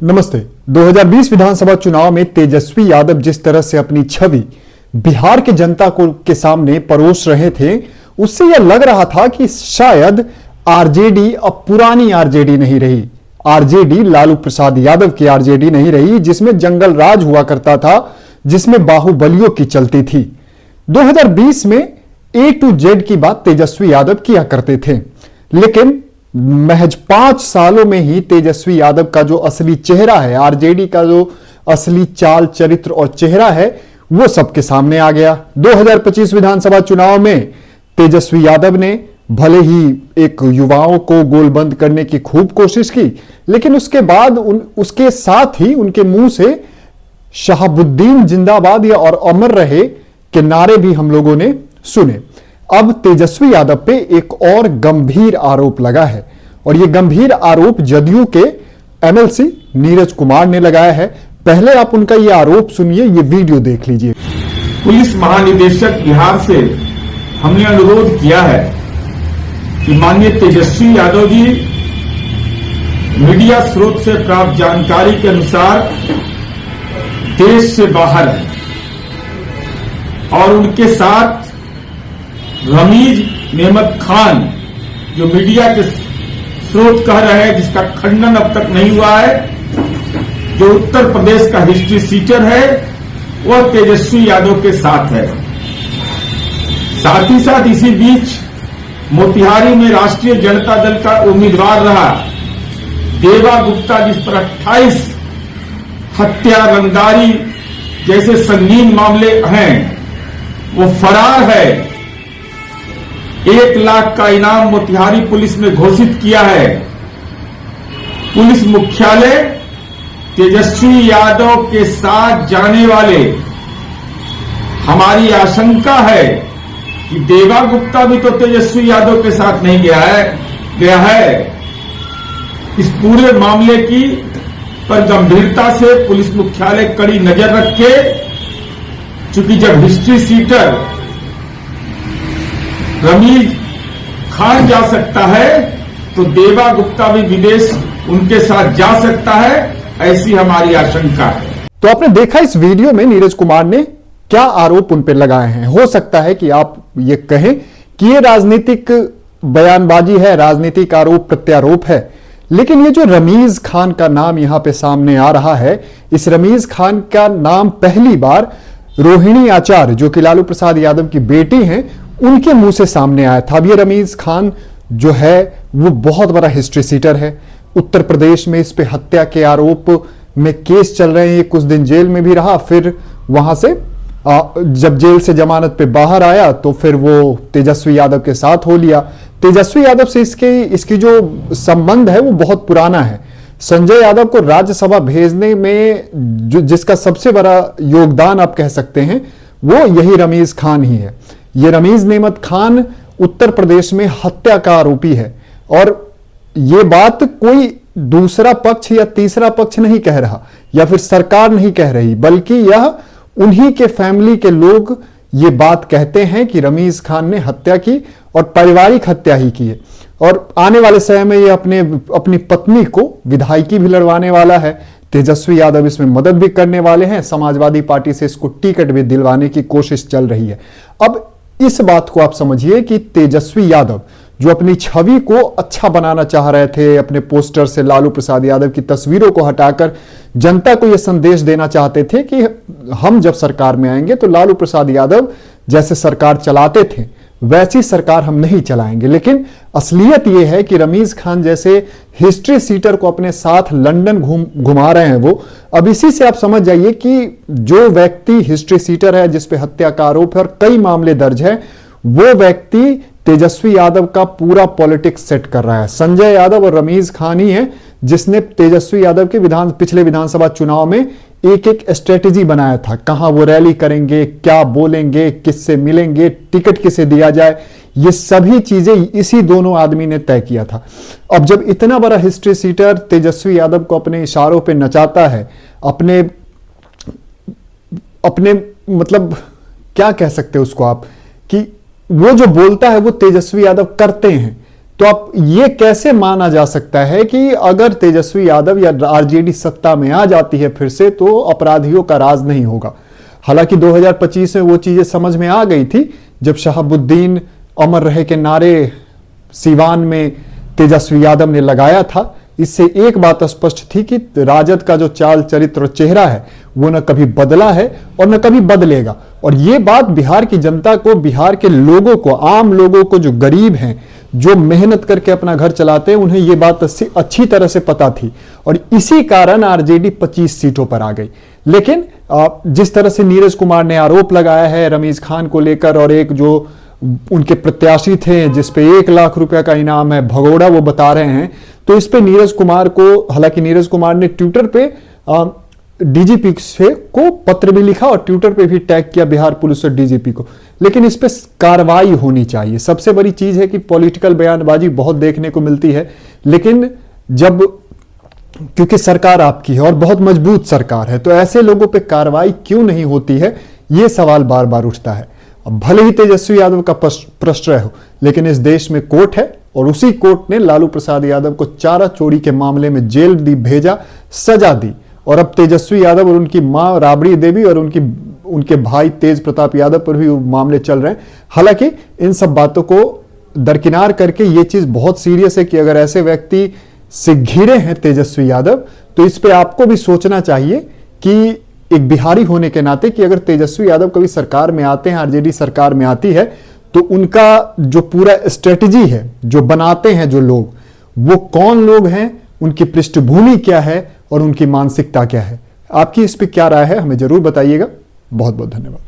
नमस्ते। 2020 विधानसभा चुनाव में तेजस्वी यादव जिस तरह से अपनी छवि बिहार की जनता को के सामने परोस रहे थे, उससे यह लग रहा था कि शायद आरजेडी अब पुरानी आरजेडी नहीं रही। आरजेडी लालू प्रसाद यादव की आरजेडी नहीं रही, जिसमें जंगल राज हुआ करता था, जिसमें बाहुबलियों की चलती थी। 2020 में ए टू जेड की बात तेजस्वी यादव किया करते थे, लेकिन महज 5 सालों में ही तेजस्वी यादव का जो असली चेहरा है, आरजेडी का जो असली चाल चरित्र और चेहरा है, वो सबके सामने आ गया। 2025 विधानसभा चुनाव में तेजस्वी यादव ने भले ही एक युवाओं को गोलबंद करने की खूब कोशिश की, लेकिन उसके बाद उसके साथ ही उनके मुंह से शहाबुद्दीन जिंदाबाद या और अमर रहे के नारे भी हम लोगों ने सुने। अब तेजस्वी यादव पे एक और गंभीर आरोप लगा है, और यह गंभीर आरोप जदयू के एमएलसी नीरज कुमार ने लगाया है। पहले आप उनका यह आरोप सुनिए, यह वीडियो देख लीजिए। पुलिस महानिदेशक बिहार से हमने अनुरोध किया है कि माननीय तेजस्वी यादव जी मीडिया स्रोत से प्राप्त जानकारी के अनुसार देश से बाहर है और उनके साथ रमीज नेमत खान, जो मीडिया के स्रोत कह रहे हैं, जिसका खंडन अब तक नहीं हुआ है, जो उत्तर प्रदेश का हिस्ट्री सीटर है, वह तेजस्वी यादव के साथ है। साथ ही साथ इसी बीच मोतिहारी में राष्ट्रीय जनता दल का उम्मीदवार रहा देवा गुप्ता, जिस पर 28 हत्या, रंगदारी जैसे संगीन मामले हैं, वो फरार है। 1 लाख का इनाम मोतिहारी पुलिस ने घोषित किया है। पुलिस मुख्यालय तेजस्वी यादव के साथ जाने वाले, हमारी आशंका है कि देवा गुप्ता भी तो तेजस्वी यादव के साथ नहीं गया है। इस पूरे मामले की पर गंभीरता से पुलिस मुख्यालय कड़ी नजर रखे, चूंकि जब हिस्ट्री सीटर रमीज खान जा सकता है तो देवा गुप्ता भी विदेश उनके साथ जा सकता है, ऐसी हमारी आशंका है। तो आपने देखा इस वीडियो में नीरज कुमार ने क्या आरोप उन पर लगाए हैं। हो सकता है कि आप ये कहें कि ये राजनीतिक बयानबाजी है, राजनीतिक आरोप प्रत्यारोप है, लेकिन ये जो रमीज खान का नाम यहां पे सामने आ रहा है, इस रमीज खान का नाम पहली बार रोहिणी आचार्य, जो कि लालू प्रसाद यादव की बेटी हैं, उनके मुंह से सामने आया था। अब ये रमीज खान जो है वो बहुत बड़ा हिस्ट्री सीटर है। उत्तर प्रदेश में इस पे हत्या के आरोप में केस चल रहे हैं। ये कुछ दिन जेल में भी रहा, फिर वहां से जब जेल से जमानत पे बाहर आया तो फिर वो तेजस्वी यादव के साथ हो लिया। तेजस्वी यादव से इसकी जो संबंध है वो बहुत पुराना है। संजय यादव को राज्यसभा भेजने में जिसका सबसे बड़ा योगदान आप कह सकते हैं, वो यही रमीज खान ही है। ये रमीज नेमत खान उत्तर प्रदेश में हत्या का आरोपी है, और ये बात कोई दूसरा पक्ष या तीसरा पक्ष नहीं कह रहा, या फिर सरकार नहीं कह रही, बल्कि यह उन्हीं के फैमिली के लोग ये बात कहते हैं कि रमीज खान ने हत्या की और पारिवारिक हत्या ही की है, और आने वाले समय में ये अपनी पत्नी को विधायकी भी लड़वाने वाला है। तेजस्वी यादव इसमें मदद भी करने वाले हैं। समाजवादी पार्टी से इसको टिकट भी दिलवाने की कोशिश चल रही है। अब इस बात को आप समझिए कि तेजस्वी यादव जो अपनी छवि को अच्छा बनाना चाह रहे थे, अपने पोस्टर से लालू प्रसाद यादव की तस्वीरों को हटाकर जनता को यह संदेश देना चाहते थे कि हम जब सरकार में आएंगे तो लालू प्रसाद यादव जैसे सरकार चलाते थे वैसी सरकार हम नहीं चलाएंगे। लेकिन असलियत यह है कि रमीज खान जैसे हिस्ट्री सीटर को अपने साथ लंदन घुमा रहे हैं वो। अब इसी से आप समझ जाइए कि जो व्यक्ति हिस्ट्री सीटर है, जिस पे हत्या का आरोप है और कई मामले दर्ज है, वो व्यक्ति तेजस्वी यादव का पूरा पॉलिटिक्स सेट कर रहा है। संजय यादव और रमीज खान ही है जिसने तेजस्वी यादव के पिछले विधानसभा चुनाव में एक स्ट्रेटेजी बनाया था, कहां वो रैली करेंगे, क्या बोलेंगे, किससे मिलेंगे, टिकट किसे दिया जाए, ये सभी चीजें इसी दोनों आदमी ने तय किया था। अब जब इतना बड़ा हिस्ट्री सीटर तेजस्वी यादव को अपने इशारों पे नचाता है, अपने मतलब क्या कह सकते हैं उसको आप, कि वो जो बोलता है वो तेजस्वी यादव करते हैं, तो अब ये कैसे माना जा सकता है कि अगर तेजस्वी यादव या आरजेडी सत्ता में आ जाती है फिर से तो अपराधियों का राज नहीं होगा। हालांकि 2025 में वो चीजें समझ में आ गई थी जब शहाबुद्दीन अमर रहे के नारे सीवान में तेजस्वी यादव ने लगाया था। इससे एक बात स्पष्ट थी कि राजद का जो चाल चरित्र और चेहरा है वो न कभी बदला है और न कभी बदलेगा। और ये बात बिहार की जनता को, बिहार के लोगों को, आम लोगों को, जो गरीब हैं, जो मेहनत करके अपना घर चलाते हैं, उन्हें ये बात अच्छी तरह से पता थी और इसी कारण आरजेडी 25 सीटों पर आ गई। लेकिन जिस तरह से नीरज कुमार ने आरोप लगाया है रमीज खान को लेकर, और एक जो उनके प्रत्याशी थे जिसपे 1 लाख रुपए का इनाम है, भगोड़ा वो बता रहे हैं, तो इस पे नीरज कुमार को, हालांकि नीरज कुमार ने ट्विटर पे डीजीपी से को पत्र भी लिखा और ट्विटर पे भी टैग किया बिहार पुलिस और डीजीपी को, लेकिन इस पे कार्रवाई होनी चाहिए। सबसे बड़ी चीज है कि पॉलिटिकल बयानबाजी बहुत देखने को मिलती है, लेकिन जब, क्योंकि सरकार आपकी है और बहुत मजबूत सरकार है, तो ऐसे लोगों पे कार्रवाई क्यों नहीं होती है, ये सवाल बार बार उठता है। अब भले ही तेजस्वी यादव का प्रश्रय हो, लेकिन इस देश में कोर्ट है और उसी कोर्ट ने लालू प्रसाद यादव को चारा चोरी के मामले में जेल भेजा, सजा दी, और अब तेजस्वी यादव और उनकी मां राबड़ी देवी और उनके भाई तेज प्रताप यादव पर भी मामले चल रहे हैं। हालांकि इन सब बातों को दरकिनार करके ये चीज बहुत सीरियस है कि अगर ऐसे व्यक्ति से घिरे हैं तेजस्वी यादव, तो इस पे आपको भी सोचना चाहिए कि एक बिहारी होने के नाते कि अगर तेजस्वी यादव कभी सरकार में आते हैं, आरजेडी सरकार में आती है, तो उनका जो पूरा स्ट्रेटजी है जो बनाते हैं जो लोग, वो कौन लोग हैं, उनकी पृष्ठभूमि क्या है और उनकी मानसिकता क्या है। आपकी इस पे क्या राय है, हमें जरूर बताइएगा। बहुत बहुत धन्यवाद।